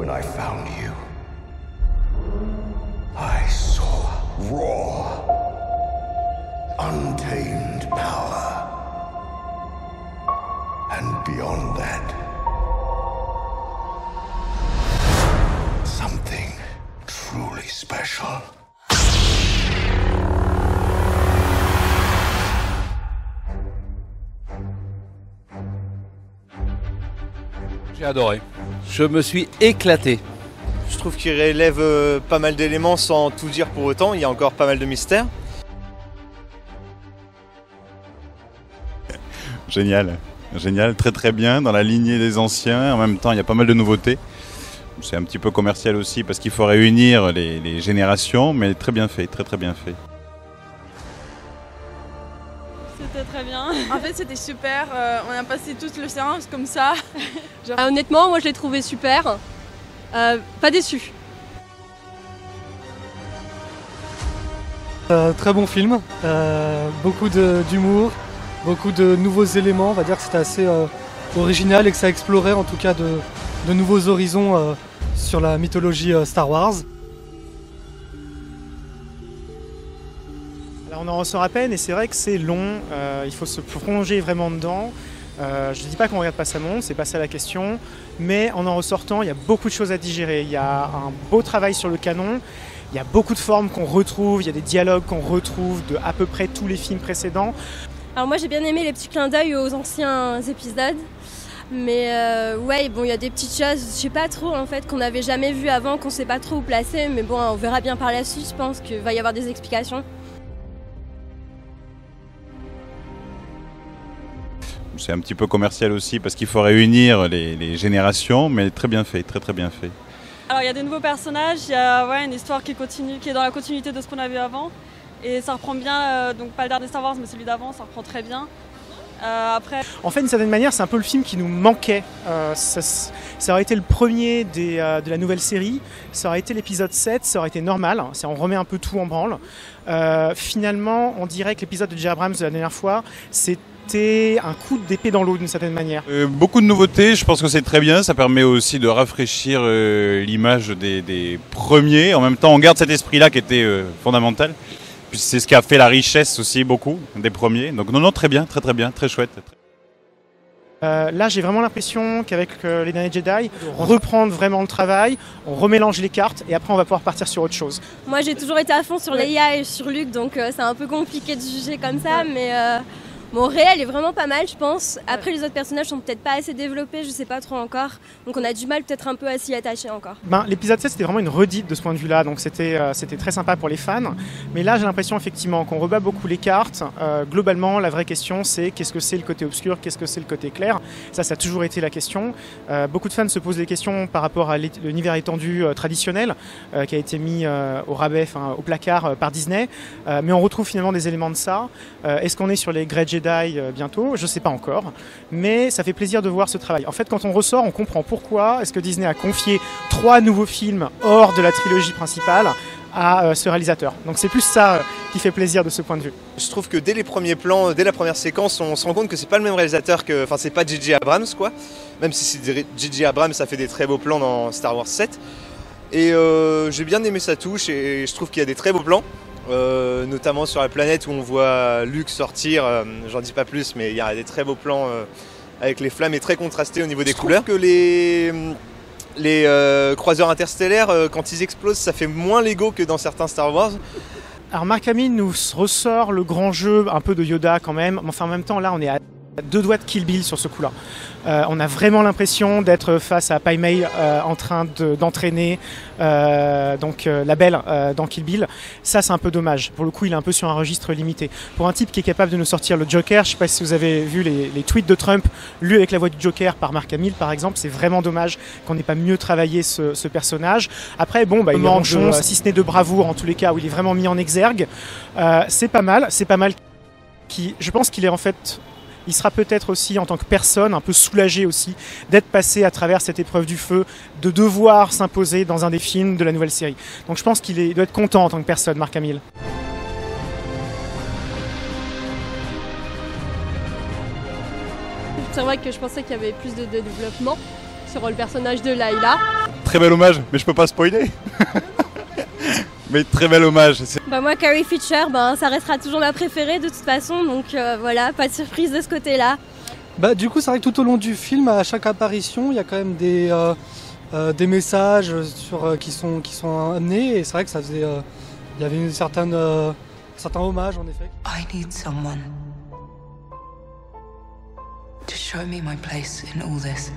When I found you, I saw raw, untamed power. And beyond that, something truly special. J'ai adoré. Je me suis éclaté. Je trouve qu'il relève pas mal d'éléments sans tout dire pour autant. Il y a encore pas mal de mystères. Génial, génial, très très bien, dans la lignée des anciens. En même temps, il y a pas mal de nouveautés. C'est un petit peu commercial aussi parce qu'il faut réunir les générations, mais très bien fait, très très bien fait. C'était très bien. En fait, c'était super. On a passé toute le séance comme ça. Honnêtement, moi je l'ai trouvé super. Pas déçu. Très bon film. Beaucoup d'humour, beaucoup de nouveaux éléments. On va dire que c'était assez original et que ça explorait en tout cas de nouveaux horizons sur la mythologie Star Wars. Alors on en ressort à peine et c'est vrai que c'est long, il faut se plonger vraiment dedans. Je ne dis pas qu'on ne regarde pas ça non, c'est pas ça la question, mais en ressortant, il y a beaucoup de choses à digérer. Il y a un beau travail sur le canon, il y a beaucoup de formes qu'on retrouve, il y a des dialogues qu'on retrouve de à peu près tous les films précédents. Alors moi j'ai bien aimé les petits clins d'œil aux anciens épisodes. Mais ouais, bon, il y a des petites choses, je sais pas trop en fait, qu'on n'avait jamais vues avant, qu'on sait pas trop où placer, mais bon, on verra bien par la suite, je pense qu'il va y avoir des explications. C'est un petit peu commercial aussi parce qu'il faut réunir les générations, mais très bien fait, très très bien fait. Alors il y a des nouveaux personnages, il y a une histoire qui continue, qui est dans la continuité de ce qu'on avait avant. Et ça reprend bien, donc pas le dernier Star Wars, mais celui d'avant, ça reprend très bien. Après... En fait, d'une certaine manière, c'est un peu le film qui nous manquait. Ça aurait été le premier de la nouvelle série, ça aurait été l'épisode 7, ça aurait été normal, on remet un peu tout en branle. Finalement, on dirait que l'épisode de J. Abrams de la dernière fois, c'était un coup d'épée dans l'eau d'une certaine manière. Beaucoup de nouveautés, je pense que c'est très bien, ça permet aussi de rafraîchir l'image des premiers. En même temps, on garde cet esprit-là qui était fondamental. C'est ce qui a fait la richesse aussi beaucoup des premiers. Donc non, très bien, très très bien, très chouette. Là, j'ai vraiment l'impression qu'avec les derniers Jedi, on reprend vraiment le travail, on remélange les cartes et après on va pouvoir partir sur autre chose. Moi j'ai toujours été à fond sur Leia et sur Luke, donc c'est un peu compliqué de juger comme ça, mais bon, réel est vraiment pas mal, je pense. Après, les autres personnages sont peut-être pas assez développés, je sais pas trop encore. Donc on a du mal peut-être un peu à s'y attacher encore. L'épisode 7, c'était vraiment une redite de ce point de vue-là, donc c'était très sympa pour les fans. Mais là, j'ai l'impression effectivement qu'on rebat beaucoup les cartes. Globalement, la vraie question, c'est qu'est-ce que c'est le côté obscur, qu'est-ce que c'est le côté clair. Ça a toujours été la question. Beaucoup de fans se posent des questions par rapport à l'univers étendu traditionnel qui a été mis au rabais, au placard par Disney. Mais on retrouve finalement des éléments de ça. Est-ce qu'on est sur les Grey Jedi bientôt, je ne sais pas encore, mais ça fait plaisir de voir ce travail. En fait, quand on ressort, on comprend pourquoi est-ce que Disney a confié 3 nouveaux films hors de la trilogie principale à ce réalisateur. Donc c'est plus ça qui fait plaisir de ce point de vue. Je trouve que dès les premiers plans, dès la première séquence, on se rend compte que c'est pas le même réalisateur que... Enfin, c'est pas J.J. Abrams, quoi. Même si c'est J.J. Abrams, ça fait des très beaux plans dans Star Wars 7. Et j'ai bien aimé sa touche et je trouve qu'il y a des très beaux plans. Notamment sur la planète où on voit Luke sortir, j'en dis pas plus, mais il y a des très beaux plans avec les flammes et très contrastés au niveau des couleurs. Que les croiseurs interstellaires, quand ils explosent, ça fait moins Lego que dans certains Star Wars. Alors Mark Hamill nous ressort le grand jeu un peu de Yoda quand même, enfin en même temps là on est à 2 doigts de Kill Bill sur ce coup-là. On a vraiment l'impression d'être face à Pai Mei en train d'entraîner la belle dans Kill Bill. Ça c'est un peu dommage. Pour le coup il est un peu sur un registre limité. Pour un type qui est capable de nous sortir le Joker, je ne sais pas si vous avez vu les tweets de Trump lus avec la voix du Joker par Mark Hamill par exemple, c'est vraiment dommage qu'on n'ait pas mieux travaillé ce personnage. Après bon, il manque si ce n'est de bravoure en tous les cas où il est vraiment mis en exergue. C'est pas mal. Je pense qu'il est en fait... Il sera peut-être aussi, en tant que personne, un peu soulagé aussi d'être passé à travers cette épreuve du feu, de devoir s'imposer dans un des films de la nouvelle série. Donc je pense qu'il doit être content en tant que personne, Mark Hamill. C'est vrai que je pensais qu'il y avait plus de développement sur le personnage de Layla. très bel hommage, mais je peux pas spoiler. Mais très bel hommage. Bah moi, Carrie Fisher, ça restera toujours ma préférée de toute façon, donc voilà, pas de surprise de ce côté-là. Bah, du coup, c'est vrai que tout au long du film, à chaque apparition, il y a quand même des messages qui sont amenés, et c'est vrai que ça faisait, il y avait un certain hommage en effet. I need someone to show me my place in all this.